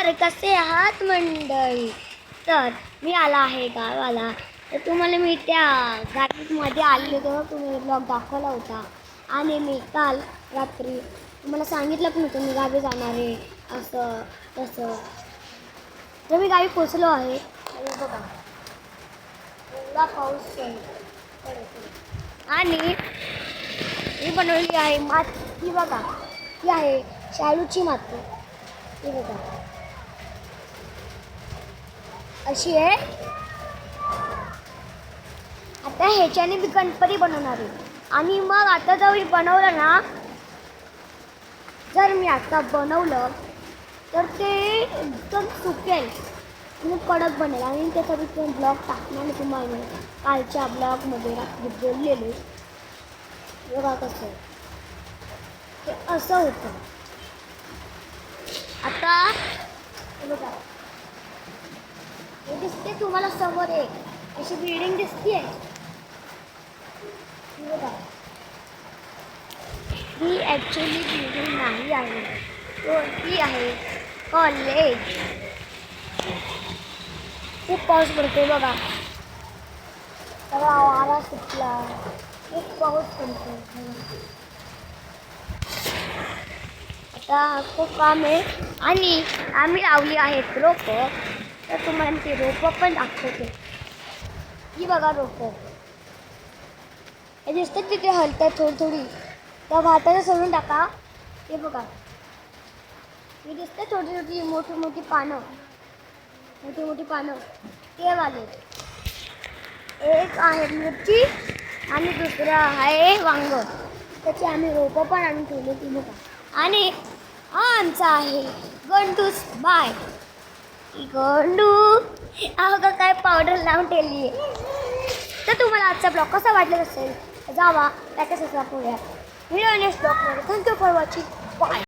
नमस्कार, कसे आहात मंडळी? तर मी आला आहे गावाला. तर तुम्हाला मी त्या गाडीमध्ये आलेलो तेव्हा तुम्ही ब्लॉग दाखवला होता. आणि मी काल रात्री तुम्हाला सांगितलं पण होतं मी गावी जाणार आहे असं तसं. तर मी गावी पोचलो आहे. आणि बघा एवढा पाऊस आणि मी बनवली आहे माती. बघा ही आहे शाडूची माती. ही बघा अशी आहे. आता ह्याच्याने मी गणपती बनवणार आहे. आणि मग आता जर मी बनवलं ना, जर मी आता बनवलं तर ते एकदम सुकेल आणि कडक बनेल. आणि त्याचा मी ब्लॉग टाकणार नाही तुम्हाला. कालच्या ब्लॉगमध्ये रात्री बोललेले बघा कसं ते असं होतं. आता बघा हे दिसते तुम्हाला समोर एक अशी बिल्डिंग दिसते. बघा ही ॲक्च्युली बिल्डिंग नाही आहे, ही आहे कॉलेज. खूप पाऊस पडतो बघा. तर वारा सुटला, खूप पाऊस पडतो. आता खूप काम आहे. आणि आम्ही लावली आहेत रोपं. तर तुम्हाला ती रोपं पण दाखवते. ही बघा रोपं हे दिसतात तिथे हलतात थोडी थोडी. त्या भाताला सोडून टाका. हे बघा हे दिसते छोटी छोटी मोठी मोठी पानं, मोठी मोठी पानं ते वाले. एक आहे मिरची आणि दुसरं आहे वांग. त्याची आम्ही रोपं पण आणून ठेवली ती बघा. आणि हा आमचा आहे गंडूस. बाय गंडू. अहो का काय पावडर लावून ठेवली आहे. तर तुम्हाला आजचा ब्लॉग कसा वाटला असेल जावा त्याच्या सबस्क्राईब करूया. व्हिडिओ नेक्स्ट ब्लॉगमध्ये. Thank you for watching. बाय.